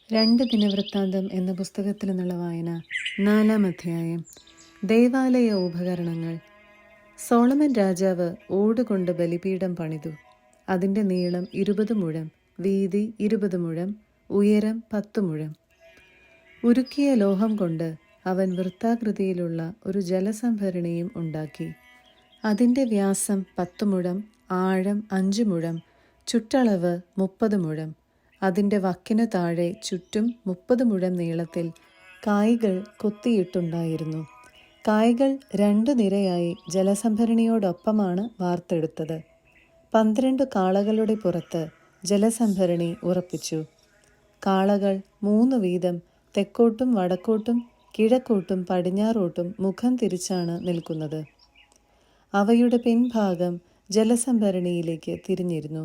രണ്ട് ദിനവൃത്താന്തം എന്ന പുസ്തകത്തിൽ നിന്നുള്ള വായന 4-ാം അധ്യായം. ദൈവാലയ ഉപകരണങ്ങൾ. സോളമൻ രാജാവ് ഓടുകൊണ്ട് ബലിപീഠം പണിതു. അതിൻ്റെ നീളം 20 മുഴം, വീതി 20 മുഴം, ഉയരം 10 മുഴം. ഉരുക്കിയ ലോഹം കൊണ്ട് അവൻ വൃത്താകൃതിയിലുള്ള ഒരു ജലസംഭരണിയും ഉണ്ടാക്കി. അതിൻ്റെ വ്യാസം 10 മുഴം, ആഴം 5 മുഴം, ചുറ്റളവ് 30 മുഴം. അതിൻ്റെ വക്കിന് താഴെ ചുറ്റും 30 മുഴം നീളത്തിൽ കായ്കൾ കൊത്തിയിട്ടുണ്ടായിരുന്നു. കായ്കൾ 2 നിരയായി ജലസംഭരണിയോടൊപ്പമാണ് വാർത്തെടുത്തത്. 12 കാളകളുടെ പുറത്ത് ജലസംഭരണി ഉറപ്പിച്ചു. കാളകൾ 3 വീതം തെക്കോട്ടും വടക്കോട്ടും കിഴക്കോട്ടും പടിഞ്ഞാറോട്ടും മുഖം തിരിച്ചാണ് നിൽക്കുന്നത്. അവയുടെ പിൻഭാഗം ജലസംഭരണിയിലേക്ക് തിരിഞ്ഞിരുന്നു.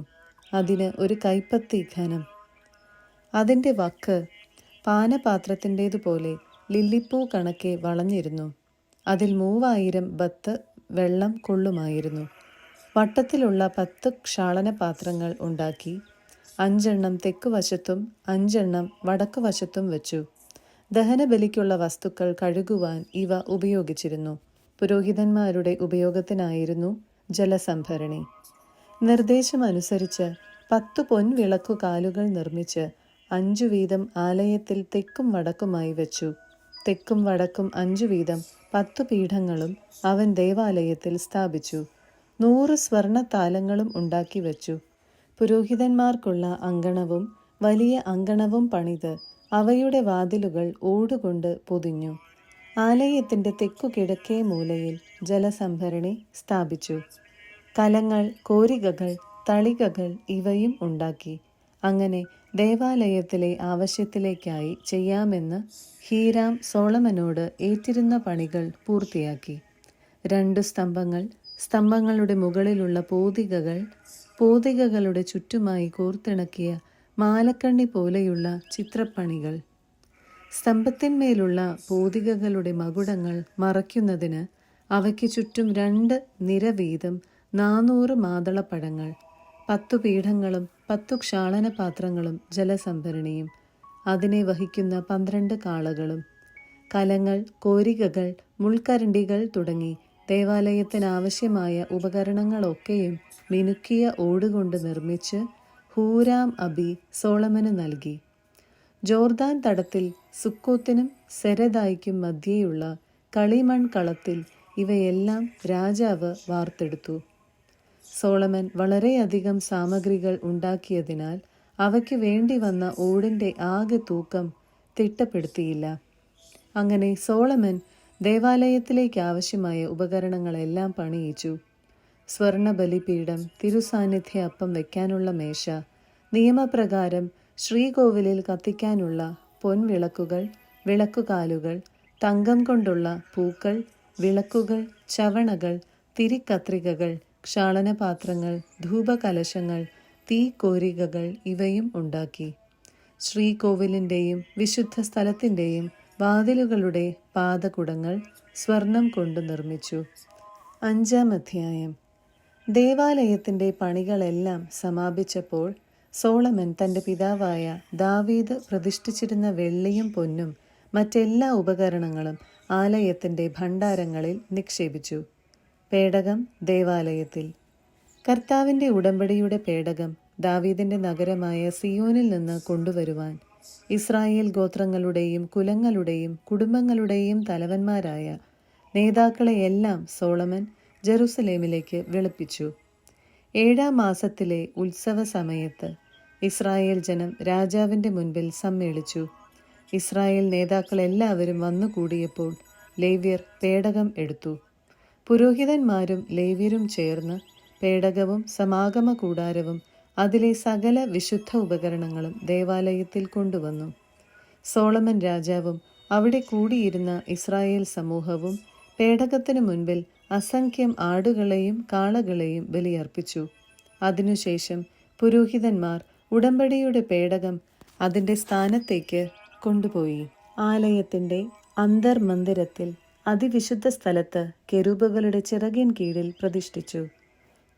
അതിന് ഒരു കൈപ്പത്തി ഘനം. അതിൻ്റെ വക്ക് പാനപാത്രത്തിൻ്റേതുപോലെ ലില്ലിപ്പൂ കണക്കെ വളഞ്ഞിരുന്നു. അതിൽ 3000 ബത്ത് വെള്ളം കൊള്ളുമായിരുന്നു. വട്ടത്തിലുള്ള 10 ക്ഷാളനപാത്രങ്ങൾ ഉണ്ടാക്കി. 5 തെക്കുവശത്തും 5 വടക്കുവശത്തും വെച്ചു. ദഹനബലിക്കുള്ള വസ്തുക്കൾ കഴുകുവാൻ ഇവ ഉപയോഗിച്ചിരുന്നു. പുരോഹിതന്മാരുടെ ഉപയോഗത്തിനായിരുന്നു ജലസംഭരണി. നിർദ്ദേശമനുസരിച്ച് 10 പൊൻവിളക്കുകാലുകൾ നിർമ്മിച്ച് 5 വീതം ആലയത്തിൽ തെക്കും വടക്കുമായി വെച്ചു. തെക്കും വടക്കും 5 വീതം 10 പീഠങ്ങളും അവൻ ദേവാലയത്തിൽ സ്ഥാപിച്ചു. 100 സ്വർണത്താലങ്ങളും ഉണ്ടാക്കി വെച്ചു. പുരോഹിതന്മാർക്കുള്ള അങ്കണവും വലിയ അങ്കണവും പണിത് അവയുടെ വാതിലുകൾ ഓടുകൊണ്ട് പൊതിഞ്ഞു. ആലയത്തിൻ്റെ തെക്കു കിഴക്കേ മൂലയിൽ ജലസംഭരണി സ്ഥാപിച്ചു. കലങ്ങൾ, കോരികകൾ, തളികകൾ ഇവയും ഉണ്ടാക്കി. അങ്ങനെ ദേവാലയത്തിലെ ആവശ്യത്തിലേക്കായി ചെയ്യാമെന്ന് ഹീരാം സോളമനോട് ഏറ്റിരുന്ന പണികൾ പൂർത്തിയാക്കി. 2 സ്തംഭങ്ങൾ, സ്തംഭങ്ങളുടെ മുകളിലുള്ള പോതികകൾ, പോതികകളുടെ ചുറ്റുമായി കോർത്തിണക്കിയ മാലക്കണ്ണി പോലെയുള്ള ചിത്രപ്പണികൾ, സ്തംഭത്തിന്മേലുള്ള പോതികകളുടെ മകുടങ്ങൾ മറയ്ക്കുന്നതിന് അവയ്ക്ക് ചുറ്റും 2 നിര വീതം 400 മാതളപ്പഴങ്ങൾ, 10 പീഠങ്ങളും 10 ക്ഷാളനപാത്രങ്ങളും ജലസംഭരണിയും അതിനെ വഹിക്കുന്ന 12 കാളകളും. കലങ്ങൾ, കോരികകൾ, മുൾക്കരണ്ടികൾ തുടങ്ങി ദേവാലയത്തിനാവശ്യമായ ഉപകരണങ്ങളൊക്കെയും മിനുക്കിയ ഓടുകൊണ്ട് നിർമ്മിച്ച് ഹൂരാം അബി സോളമന് നൽകി. ജോർദാൻ തടത്തിൽ സുക്കോത്തിനും സെരദായിക്കും മധ്യേയുള്ള കളിമൺ കളത്തിൽ ഇവയെല്ലാം രാജാവ് വാർത്തെടുത്തു. സോളമൻ വളരെയധികം സാമഗ്രികൾ ഉണ്ടാക്കിയതിനാൽ അവയ്ക്ക് വേണ്ടി വന്ന ഓടിൻ്റെ ആകെ തൂക്കം തിട്ടപ്പെടുത്തിയില്ല. അങ്ങനെ സോളമൻ ദേവാലയത്തിലേക്ക് ആവശ്യമായ ഉപകരണങ്ങളെല്ലാം പണിയിച്ചു. സ്വർണ ബലിപീഠം, തിരുസാന്നിധ്യ അപ്പം വയ്ക്കാനുള്ള മേശ, നിയമപ്രകാരം ശ്രീകോവിലിൽ കത്തിക്കാനുള്ള പൊൻവിളക്കുകൾ, വിളക്കുകാലുകൾ, തങ്കം കൊണ്ടുള്ള പൂക്കൾ, വിളക്കുകൾ, ചവണകൾ, തിരിക്കത്രികകൾ, ക്ഷാളനപാത്രങ്ങൾ, ധൂപകലശങ്ങൾ, തീക്കോരികകൾ ഇവയും ഉണ്ടാക്കി. ശ്രീകോവിലിൻ്റെയും വിശുദ്ധ സ്ഥലത്തിൻ്റെയും വാതിലുകളുടെ പാദകുടങ്ങൾ സ്വർണം കൊണ്ട് നിർമ്മിച്ചു. 5-ാം അധ്യായം. ദേവാലയത്തിൻ്റെ പണികളെല്ലാം സമാപിച്ചപ്പോൾ സോളമൻ തൻ്റെ പിതാവായ ദാവീദ് പ്രതിഷ്ഠിച്ചിരുന്ന വെള്ളിയും പൊന്നും മറ്റെല്ലാ ഉപകരണങ്ങളും ആലയത്തിൻ്റെ ഭണ്ഡാരങ്ങളിൽ നിക്ഷേപിച്ചു. പേടകം ദേവാലയത്തിൽ. കർത്താവിൻ്റെ ഉടമ്പടിയുടെ പേടകം ദാവീദിൻ്റെ നഗരമായ സിയോനിൽ നിന്ന് കൊണ്ടുവരുവാൻ ഇസ്രായേൽ ഗോത്രങ്ങളുടെയും കുലങ്ങളുടെയും കുടുംബങ്ങളുടെയും തലവന്മാരായ നേതാക്കളെയെല്ലാം സോളമൻ ജെറുസലേമിലേക്ക് വിളിപ്പിച്ചു. 7-ാം മാസത്തിലെ ഉത്സവ സമയത്ത് ഇസ്രായേൽ ജനം രാജാവിൻ്റെ മുൻപിൽ സമ്മേളിച്ചു. ഇസ്രായേൽ നേതാക്കളെല്ലാവരും വന്നുകൂടിയപ്പോൾ ലേവ്യർ പേടകം എടുത്തു. പുരോഹിതന്മാരും ലേവ്യരും ചേർന്ന് പേടകവും സമാഗമ കൂടാരവും അതിലെ സകല വിശുദ്ധ ഉപകരണങ്ങളും ദേവാലയത്തിൽ കൊണ്ടുവന്നു. സോളമൻ രാജാവും അവിടെ കൂടിയിരുന്ന ഇസ്രായേൽ സമൂഹവും പേടകത്തിനു മുൻപിൽ അസംഖ്യം ആടുകളെയും കാളകളെയും ബലിയർപ്പിച്ചു. അതിനുശേഷം പുരോഹിതന്മാർ ഉടമ്പടിയുടെ പേടകം അതിൻ്റെ സ്ഥാനത്തേക്ക് കൊണ്ടുപോയി. ആലയത്തിൻ്റെ അന്തർമന്ദിരത്തിൽ അതിവിശുദ്ധ സ്ഥലത്ത് കെരൂബുകളുടെ ചിറകിൻ കീഴിൽ പ്രതിഷ്ഠിച്ചു.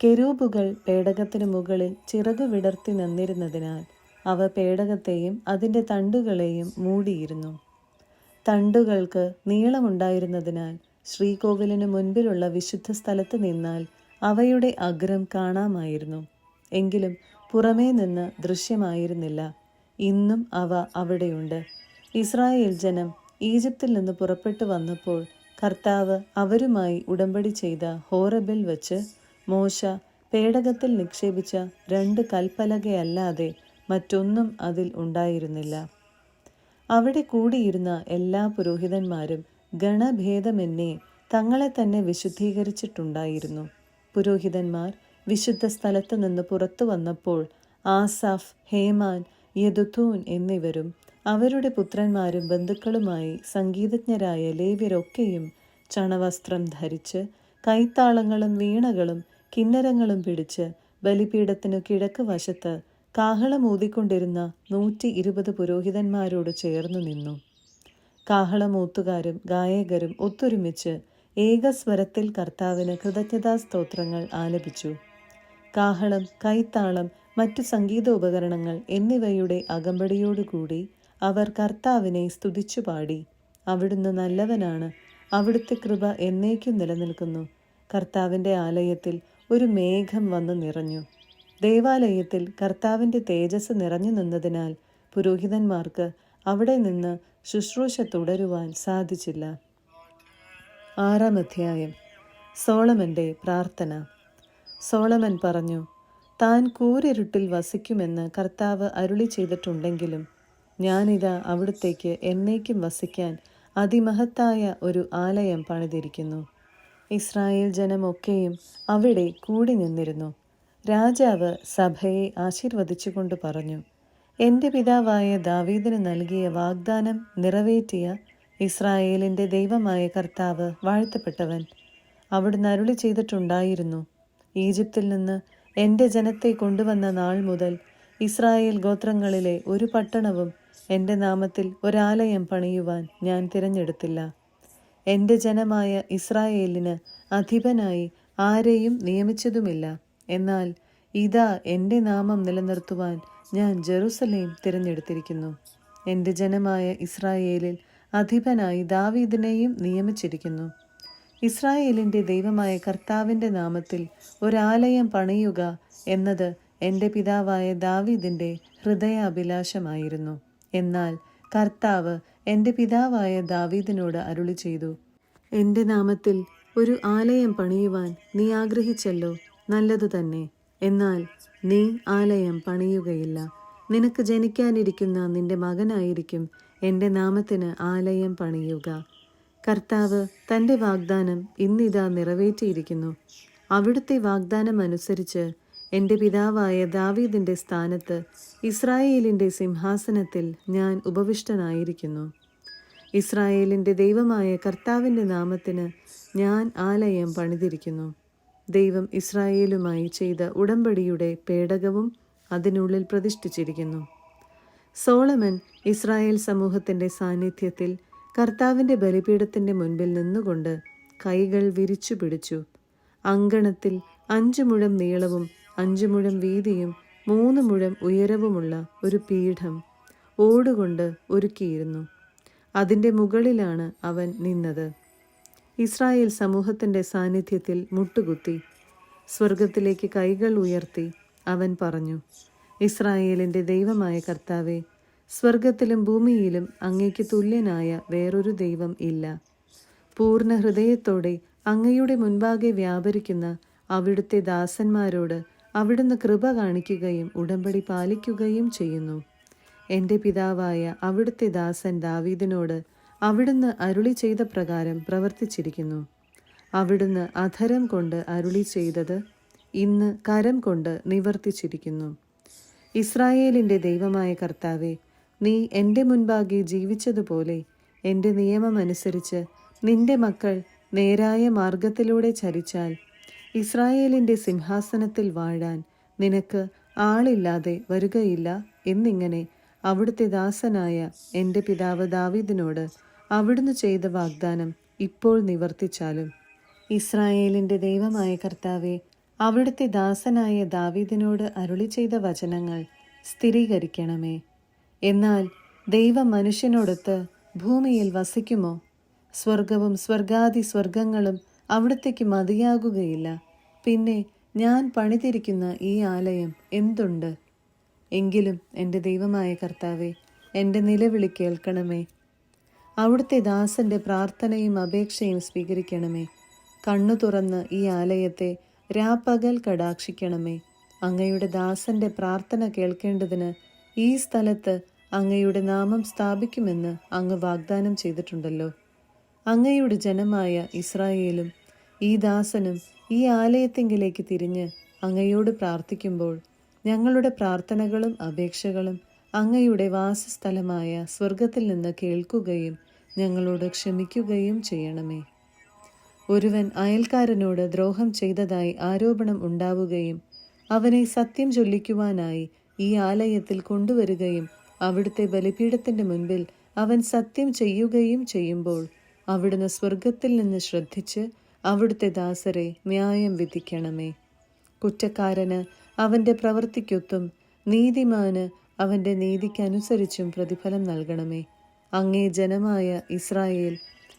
കെരൂബുകൾ പേടകത്തിനു മുകളിൽ ചിറകു വിടർത്തി നിന്നിരുന്നതിനാൽ അവ പേടകത്തെയും അതിൻ്റെ തണ്ടുകളെയും മൂടിയിരുന്നു. തണ്ടുകൾക്ക് നീളമുണ്ടായിരുന്നതിനാൽ ശ്രീകോവിലിനു മുൻപിലുള്ള വിശുദ്ധ സ്ഥലത്ത് നിന്നാൽ അവയുടെ അഗ്രം കാണാമായിരുന്നു. എങ്കിലും പുറമേ നിന്ന് ദൃശ്യമായിരുന്നില്ല. ഇന്നും അവ അവിടെയുണ്ട്. ഇസ്രായേൽ ജനം ഈജിപ്തിൽ നിന്ന് പുറപ്പെട്ടു വന്നപ്പോൾ കർത്താവ് അവരുമായി ഉടമ്പടി ചെയ്ത ഹോറബിൽ വച്ച് മോശ പേടകത്തിൽ നിക്ഷേപിച്ച 2 കൽപ്പലകയല്ലാതെ മറ്റൊന്നും അതിൽ ഉണ്ടായിരുന്നില്ല. അവിടെ കൂടിയിരുന്ന എല്ലാ പുരോഹിതന്മാരും ഗണഭേദമെന്നേ തങ്ങളെ തന്നെ വിശുദ്ധീകരിച്ചിട്ടുണ്ടായിരുന്നു. പുരോഹിതന്മാർ വിശുദ്ധ സ്ഥലത്ത് നിന്ന് പുറത്തു വന്നപ്പോൾ ആസാഫ്, ഹേമാൻ, യെദുഥൂൻ എന്നിവരും അവരുടെ പുത്രന്മാരും ബന്ധുക്കളുമായി സംഗീതജ്ഞരായ ലേവ്യരൊക്കെയും ചണവസ്ത്രം ധരിച്ച് കൈത്താളങ്ങളും വീണകളും കിന്നരങ്ങളും പിടിച്ച് ബലിപീഠത്തിനു കിഴക്ക് വശത്ത് കാഹളമൂതിക്കൊണ്ടിരുന്ന 120 പുരോഹിതന്മാരോട് ചേർന്നു നിന്നു. കാഹളമൂത്തുകാരും ഗായകരും ഒത്തൊരുമിച്ച് ഏകസ്വരത്തിൽ കർത്താവിന് കൃതജ്ഞതാസ്തോത്രങ്ങൾ ആലപിച്ചു. കാഹളം, കൈത്താളം, മറ്റു സംഗീതോപകരണങ്ങൾ എന്നിവയുടെ അകമ്പടിയോടുകൂടി അവർ കർത്താവിനെ സ്തുതിച്ചു പാടി. അവിടുന്ന് നല്ലവനാണ്, അവിടുത്തെ കൃപ എന്നേക്കും നിലനിൽക്കുന്നു. കർത്താവിൻ്റെ ആലയത്തിൽ ഒരു മേഘം വന്നു നിറഞ്ഞു. ദേവാലയത്തിൽ കർത്താവിൻ്റെ തേജസ് നിറഞ്ഞു നിന്നതിനാൽ പുരോഹിതന്മാർക്ക് അവിടെ നിന്ന് ശുശ്രൂഷ തുടരുവാൻ സാധിച്ചില്ല. 6-ാം അധ്യായം. സോളമൻ്റെ പ്രാർത്ഥന. സോളമൻ പറഞ്ഞു, താൻ കൂരിരുട്ടിൽ വസിക്കുമെന്ന് കർത്താവ് അരുളി ചെയ്തിട്ടുണ്ടെങ്കിലും ഞാനിതാ അവിടുത്തേക്ക് എന്നേക്കും വസിക്കാൻ അതിമഹത്തായ ഒരു ആലയം പണിതിരിക്കുന്നു. ഇസ്രായേൽ ജനമൊക്കെയും അവിടെ കൂടി നിന്നിരുന്നു. രാജാവ് സഭയെ ആശീർവദിച്ചുകൊണ്ട് പറഞ്ഞു, എൻ്റെ പിതാവായ ദാവീദിന് നൽകിയ വാഗ്ദാനം നിറവേറ്റിയ ഇസ്രായേലിൻ്റെ ദൈവമായ കർത്താവ് വാഴ്ത്തപ്പെട്ടവൻ. അവിടുന്ന് അരുളി ചെയ്തിട്ടുണ്ടായിരുന്നു, ഈജിപ്തിൽ നിന്ന് എൻ്റെ ജനത്തെ കൊണ്ടുവന്ന നാൾ മുതൽ ഇസ്രായേൽ ഗോത്രങ്ങളിലെ ഒരു പട്ടണവും എൻ്റെ നാമത്തിൽ ഒരാലയം പണിയുവാൻ ഞാൻ തിരഞ്ഞെടുത്തില്ല. എൻ്റെ ജനമായ ഇസ്രായേലിന് അധിപനായി ആരെയും നിയമിച്ചതുമില്ല. എന്നാൽ ഇതാ എൻ്റെ നാമം നിലനിർത്തുവാൻ ഞാൻ ജെറുസലേം തിരഞ്ഞെടുത്തിരിക്കുന്നു. എൻ്റെ ജനമായ ഇസ്രായേലിൽ അധിപനായി ദാവീദിനെയും നിയമിച്ചിരിക്കുന്നു. ഇസ്രായേലിൻ്റെ ദൈവമായ കർത്താവിൻ്റെ നാമത്തിൽ ഒരാലയം പണിയുക എന്നത് എൻ്റെ പിതാവായ ദാവീദിൻ്റെ ഹൃദയാഭിലാഷമായിരുന്നു. എന്നാൽ കർത്താവ് എൻ്റെ പിതാവായ ദാവീദിനോട് അരുളി ചെയ്തു, എൻ്റെ നാമത്തിൽ ഒരു ആലയം പണിയുവാൻ നീ ആഗ്രഹിച്ചല്ലോ, നല്ലതു തന്നെ. എന്നാൽ നീ ആലയം പണിയുകയില്ല. നിനക്ക് ജനിക്കാനിരിക്കുന്ന നിന്റെ മകനായിരിക്കും എൻ്റെ നാമത്തിന് ആലയം പണിയുക. കർത്താവ് തൻ്റെ വാഗ്ദാനം ഇന്നിതാ നിറവേറ്റിയിരിക്കുന്നു. അവിടുത്തെ വാഗ്ദാനം അനുസരിച്ച് എൻ്റെ പിതാവായ ദാവീദിൻ്റെ സ്ഥാനത്ത് ഇസ്രായേലിൻ്റെ സിംഹാസനത്തിൽ ഞാൻ ഉപവിഷ്ടനായിരിക്കുന്നു. ഇസ്രായേലിൻ്റെ ദൈവമായ കർത്താവിൻ്റെ നാമത്തിന് ഞാൻ ആലയം പണിതിരിക്കുന്നു. ദൈവം ഇസ്രായേലുമായി ചെയ്ത ഉടമ്പടിയുടെ പേടകവും അതിനുള്ളിൽ പ്രതിഷ്ഠിച്ചിരിക്കുന്നു. സോളമൻ ഇസ്രായേൽ സമൂഹത്തിൻ്റെ സാന്നിധ്യത്തിൽ കർത്താവിൻ്റെ ബലിപീഠത്തിൻ്റെ മുൻപിൽ നിന്നുകൊണ്ട് കൈകൾ വിരിച്ചു പിടിച്ചു. അങ്കണത്തിൽ 5 മുഴം നീളവും 5 മുഴം വീതിയും 3 മുഴം ഉയരവുമുള്ള ഒരു പീഠം ഓടുകൊണ്ട് ഒരുക്കിയിരുന്നു. അതിൻ്റെ മുകളിലാണ് അവൻ നിന്നത്. ഇസ്രായേൽ സമൂഹത്തിൻ്റെ സാന്നിധ്യത്തിൽ മുട്ടുകുത്തി സ്വർഗത്തിലേക്ക് കൈകൾ ഉയർത്തി അവൻ പറഞ്ഞു, ഇസ്രായേലിൻ്റെ ദൈവമായ കർത്താവേ, സ്വർഗത്തിലും ഭൂമിയിലും അങ്ങയ്ക്ക് തുല്യനായ വേറൊരു ദൈവം ഇല്ല. പൂർണ്ണ ഹൃദയത്തോടെ അങ്ങയുടെ മുൻപാകെ വ്യാപരിക്കുന്ന അവിടുത്തെ ദാസന്മാരോട് അവിടുന്ന് കൃപ കാണിക്കുകയും ഉടമ്പടി പാലിക്കുകയും ചെയ്യുന്നു. എൻ്റെ പിതാവായ അവിടുത്തെ ദാസൻ ദാവീദിനോട് അവിടുന്ന് അരുളി ചെയ്ത പ്രകാരം പ്രവർത്തിച്ചിരിക്കുന്നു. അവിടുന്ന് അധരം കൊണ്ട് അരുളി ചെയ്തത് ഇന്ന് കരം കൊണ്ട് നിവർത്തിച്ചിരിക്കുന്നു. ഇസ്രായേലിൻ്റെ ദൈവമായ കർത്താവേ, നീ എൻ്റെ മുൻപാകെ ജീവിച്ചതുപോലെ എൻ്റെ നിയമമനുസരിച്ച് നിന്റെ മക്കൾ നേരായ മാർഗത്തിലൂടെ ചരിച്ചാൽ ഇസ്രായേലിൻ്റെ സിംഹാസനത്തിൽ വാഴാൻ നിനക്ക് ആളില്ലാതെ വരികയില്ല എന്നിങ്ങനെ അവിടുത്തെ ദാസനായ എൻ്റെ പിതാവ് ദാവീദിനോട് അവിടുന്ന് ചെയ്ത വാഗ്ദാനം ഇപ്പോൾ നിവർത്തിച്ചാലും. ഇസ്രായേലിൻ്റെ ദൈവമായ കർത്താവേ, അവിടുത്തെ ദാസനായ ദാവീദിനോട് അരുളി ചെയ്ത വചനങ്ങൾ സ്ഥിരീകരിക്കണമേ. എന്നാൽ ദൈവം മനുഷ്യനോടൊത്ത് ഭൂമിയിൽ വസിക്കുമോ? സ്വർഗവും സ്വർഗാദി സ്വർഗങ്ങളും അവിടത്തേക്ക് മതിയാകുകയില്ല. പിന്നെ ഞാൻ പണിതിരിക്കുന്ന ഈ ആലയം എന്തുണ്ട്? എങ്കിലും എൻ്റെ ദൈവമായ കർത്താവെ, എൻ്റെ നിലവിളി കേൾക്കണമേ. അവിടുത്തെ ദാസന്റെ പ്രാർത്ഥനയും അപേക്ഷയും സ്വീകരിക്കണമേ. കണ്ണു തുറന്ന് ഈ ആലയത്തെ രാപ്പകൽ കടാക്ഷിക്കണമേ. അങ്ങയുടെ ദാസന്റെ പ്രാർത്ഥന കേൾക്കേണ്ടതിന് ഈ സ്ഥലത്ത് അങ്ങയുടെ നാമം സ്ഥാപിക്കുമെന്ന് അങ്ങ് വാഗ്ദാനം ചെയ്തിട്ടുണ്ടല്ലോ. അങ്ങയുടെ ജനമായ ഇസ്രായേലും ഈ ദാസനും ഈ ആലയത്തിങ്കിലേക്ക് തിരിഞ്ഞ് അങ്ങയോട് പ്രാർത്ഥിക്കുമ്പോൾ ഞങ്ങളുടെ പ്രാർത്ഥനകളും അപേക്ഷകളും അങ്ങയുടെ വാസസ്ഥലമായ സ്വർഗത്തിൽ നിന്ന് കേൾക്കുകയും ഞങ്ങളോട് ക്ഷമിക്കുകയും ചെയ്യണമേ. ഒരുവൻ അയൽക്കാരനോട് ദ്രോഹം ചെയ്തതായി ആരോപണം ഉണ്ടാവുകയും അവനെ സത്യം ചൊല്ലിക്കുവാനായി ഈ ആലയത്തിൽ കൊണ്ടുവരികയും അവിടുത്തെ ബലിപീഠത്തിന്റെ മുൻപിൽ അവൻ സത്യം ചെയ്യുകയും ചെയ്യുമ്പോൾ അവിടുന്ന് സ്വർഗത്തിൽ നിന്ന് ശ്രദ്ധിച്ച് അവിടുത്തെ ദാസരെ ന്യായം വിധിക്കണമേ. കുറ്റക്കാരന് അവന്റെ പ്രവൃത്തിക്കൊത്തും നീതിമാന് അവന്റെ നീതിക്കനുസരിച്ചും പ്രതിഫലം നൽകണമേ. അങ്ങേ ജനമായ ഇസ്രായേൽ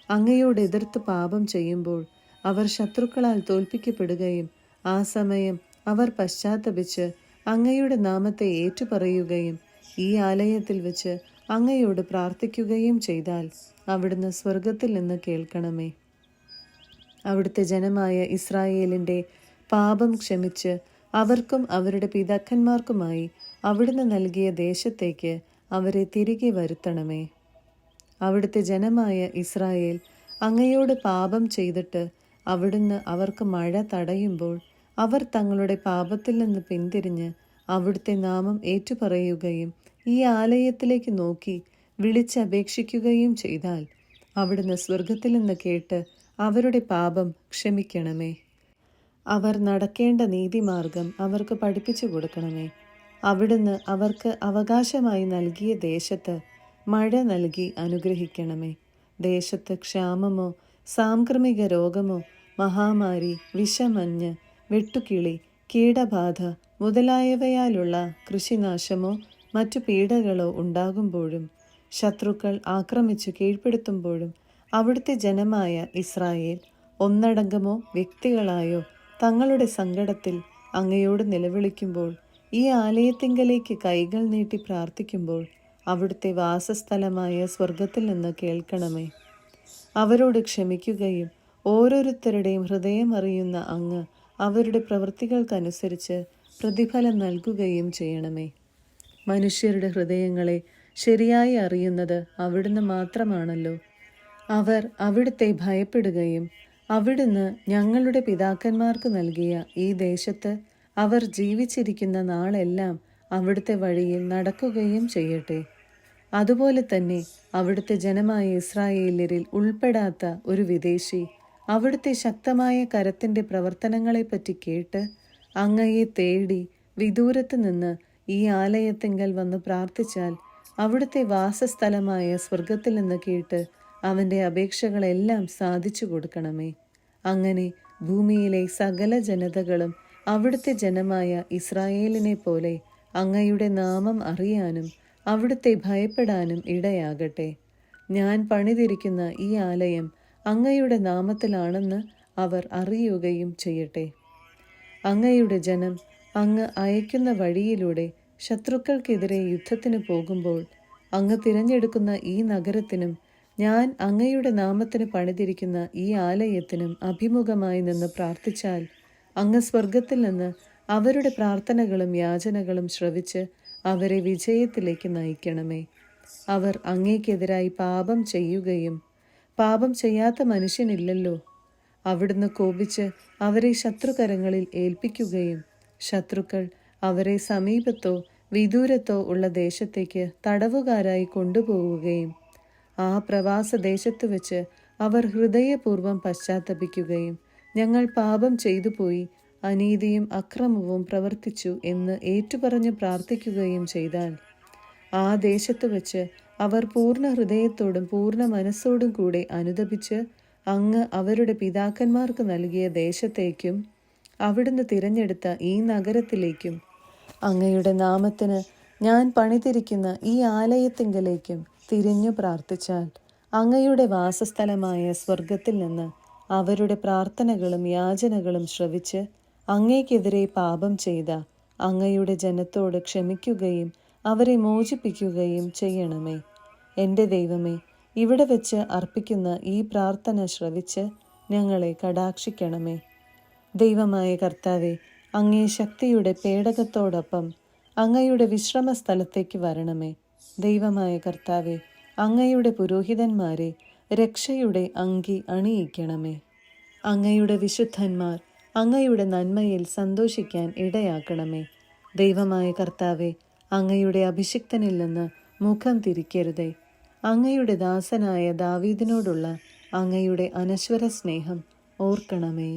അങ്ങയോട് എതിർത്ത് പാപം ചെയ്യുമ്പോൾ അവർ ശത്രുക്കളാൽ തോൽപ്പിക്കപ്പെടുകയും ആ സമയം അവർ പശ്ചാത്തപിച്ച് അങ്ങയുടെ നാമത്തെ ഏറ്റുപറയുകയും ഈ ആലയത്തിൽ വെച്ച് അങ്ങയോട് പ്രാർത്ഥിക്കുകയും ചെയ്താൽ അവിടുന്ന് സ്വർഗത്തിൽ നിന്ന് കേൾക്കണമേ. അവിടുത്തെ ജനമായ ഇസ്രായേലിൻ്റെ പാപം ക്ഷമിച്ച് അവർക്കും അവരുടെ പിതാക്കന്മാർക്കുമായി അവിടുന്ന് നൽകിയ ദേശത്തേക്ക് അവരെ തിരികെ വരുത്തണമേ. അവിടുത്തെ ജനമായ ഇസ്രായേൽ അങ്ങയോട് പാപം ചെയ്തിട്ട് അവിടുന്ന് അവർക്ക് മഴ തടയുമ്പോൾ അവർ തങ്ങളുടെ പാപത്തിൽ നിന്ന് പിന്തിരിഞ്ഞ് അവിടുത്തെ നാമം ഏറ്റുപറയുകയും ഈ ആലയത്തിലേക്ക് നോക്കി വിളിച്ചപേക്ഷിക്കുകയും ചെയ്താൽ അവിടുന്ന് സ്വർഗത്തിൽ നിന്ന് കേട്ട് അവരുടെ പാപം ക്ഷമിക്കണമേ. അവർ നടക്കേണ്ട നീതിമാർഗം അവർക്ക് പഠിപ്പിച്ചു കൊടുക്കണമേ. അവിടുന്ന് അവർക്ക് അവകാശമായി നൽകിയ ദേശത്ത് മഴ നൽകി അനുഗ്രഹിക്കണമേ. ദേശത്ത് ക്ഷാമമോ സാംക്രമിക രോഗമോ മഹാമാരി, വിഷമഞ്ഞ്, വെട്ടുകിളി, കീടബാധ മുതലായവയാലുള്ള കൃഷിനാശമോ മറ്റു പീഡകളോ ഉണ്ടാകുമ്പോഴും ശത്രുക്കൾ ആക്രമിച്ചു കീഴ്പ്പെടുത്തുമ്പോഴും അവിടുത്തെ ജനമായ ഇസ്രായേൽ ഒന്നടങ്കമോ വ്യക്തികളായോ തങ്ങളുടെ സങ്കടത്തിൽ അങ്ങയോട് നിലവിളിക്കുമ്പോൾ ഈ ആലയത്തിങ്കലേക്ക് കൈകൾ നീട്ടി പ്രാർത്ഥിക്കുമ്പോൾ അവിടുത്തെ വാസസ്ഥലമായ സ്വർഗത്തിൽ നിന്ന് കേൾക്കണമേ. അവരോട് ക്ഷമിക്കുകയും ഓരോരുത്തരുടെയും ഹൃദയം അറിയുന്ന അങ്ങ് അവരുടെ പ്രവൃത്തികൾക്കനുസരിച്ച് പ്രതിഫലം നൽകുകയും ചെയ്യണമേ. മനുഷ്യരുടെ ഹൃദയങ്ങളെ ശരിയായി അറിയുന്നത് അവിടുന്ന് മാത്രമാണല്ലോ. അവർ അവിടുത്തെ ഭയപ്പെടുകയും അവിടുന്ന് ഞങ്ങളുടെ പിതാക്കന്മാർക്ക് നൽകിയ ഈ ദേശത്ത് അവർ ജീവിച്ചിരിക്കുന്ന നാളെല്ലാം അവിടുത്തെ വഴിയിൽ നടക്കുകയും ചെയ്യട്ടെ. അതുപോലെ തന്നെ അവിടുത്തെ ജനമായ ഇസ്രായേല്യരിൽ ഉൾപ്പെടാത്ത ഒരു വിദേശി അവിടുത്തെ ശക്തമായ കരത്തിൻ്റെ പ്രവർത്തനങ്ങളെപ്പറ്റി കേട്ട് അങ്ങയെ തേടി വിദൂരത്ത് നിന്ന് ഈ ആലയത്തിങ്കൽ വന്ന് പ്രാർത്ഥിച്ചാൽ അവിടുത്തെ വാസസ്ഥലമായ സ്വർഗത്തിൽ നിന്ന് കേട്ട് അവൻ്റെ അപേക്ഷകളെല്ലാം സാധിച്ചു കൊടുക്കണമേ. അങ്ങനെ ഭൂമിയിലെ സകല ജനതകളും അവിടുത്തെ ജനമായ ഇസ്രായേലിനെ പോലെ അങ്ങയുടെ നാമം അറിയാനും അവിടുത്തെ ഭയപ്പെടാനും ഇടയാകട്ടെ. ഞാൻ പണിതിരിക്കുന്ന ഈ ആലയം അങ്ങയുടെ നാമത്തിലാണെന്ന് അവർ അറിയുകയും ചെയ്യട്ടെ. അങ്ങയുടെ ജനം അങ്ങ് അയക്കുന്ന വഴിയിലൂടെ ശത്രുക്കൾക്കെതിരെ യുദ്ധത്തിന് പോകുമ്പോൾ അങ്ങ് തിരഞ്ഞെടുക്കുന്ന ഈ നഗരത്തിനും ഞാൻ അങ്ങയുടെ നാമത്തിന് പണിതിരിക്കുന്ന ഈ ആലയത്തിനും അഭിമുഖമായി നിന്ന് പ്രാർത്ഥിച്ചാൽ അങ്ങ് സ്വർഗത്തിൽ നിന്ന് അവരുടെ പ്രാർത്ഥനകളും യാചനകളും ശ്രവിച്ച് അവരെ വിജയത്തിലേക്ക് നയിക്കണമേ. അവർ അങ്ങേക്കെതിരായി പാപം ചെയ്യുകയും പാപം ചെയ്യാത്ത മനുഷ്യനില്ലല്ലോ. അവിടുന്ന് കോപിച്ച് അവരെ ശത്രുകരങ്ങളിൽ ഏൽപ്പിക്കുകയും ശത്രുക്കൾ അവരെ സമീപത്തോ വിദൂരത്തോ ഉള്ള ദേശത്തേക്ക് തടവുകാരായി കൊണ്ടുപോവുകയും ആ പ്രവാസദേശത്ത് വെച്ച് അവർ ഹൃദയപൂർവ്വം പശ്ചാത്തപിക്കുകയും ഞങ്ങൾ പാപം ചെയ്തു പോയി, അനീതിയും അക്രമവും പ്രവർത്തിച്ചു എന്ന് ഏറ്റുപറഞ്ഞ് പ്രാർത്ഥിക്കുകയും ചെയ്താൽ ആ ദേശത്ത് വെച്ച് അവർ പൂർണ്ണ ഹൃദയത്തോടും പൂർണ്ണ മനസ്സോടും കൂടെ അനുതപിച്ച് അങ്ങ് അവരുടെ പിതാക്കന്മാർക്ക് നൽകിയ ദേശത്തേക്കും അവിടുന്ന് തിരഞ്ഞെടുത്ത ഈ നഗരത്തിലേക്കും അങ്ങയുടെ നാമത്തിന് ഞാൻ പണിതിരിക്കുന്ന ഈ ആലയത്തിങ്കലേക്കും തിരിഞ്ഞു പ്രാർത്ഥിച്ചാൽ അങ്ങയുടെ വാസസ്ഥലമായ സ്വർഗത്തിൽ നിന്ന് അവരുടെ പ്രാർത്ഥനകളും യാചനകളും ശ്രവിച്ച് അങ്ങയ്ക്കെതിരെ പാപം ചെയ്ത അങ്ങയുടെ ജനത്തോട് ക്ഷമിക്കുകയും അവരെ മോചിപ്പിക്കുകയും ചെയ്യണമേ. എൻ്റെ ദൈവമേ, ഇവിടെ വെച്ച് അർപ്പിക്കുന്ന ഈ പ്രാർത്ഥന ശ്രവിച്ച് ഞങ്ങളെ കടാക്ഷിക്കണമേ. ദൈവമായ കർത്താവെ, അങ്ങേ ശക്തിയുടെ പേടകത്തോടൊപ്പം അങ്ങയുടെ വിശ്രമ സ്ഥലത്തേക്ക് വരണമേ. ദൈവമായ കർത്താവെ, അങ്ങയുടെ പുരോഹിതന്മാരെ രക്ഷയുടെ അങ്കി അണിയിക്കണമേ. അങ്ങയുടെ വിശുദ്ധന്മാർ അങ്ങയുടെ നന്മയിൽ സന്തോഷിക്കാൻ ഇടയാക്കണമേ. ദൈവമായ കർത്താവെ, അങ്ങയുടെ അഭിഷിക്തനിൽ നിന്ന് മുഖം തിരിക്കരുതേ. അങ്ങയുടെ ദാസനായ ദാവീദിനോടുള്ള അങ്ങയുടെ അനശ്വര സ്നേഹം ഓർക്കണമേ.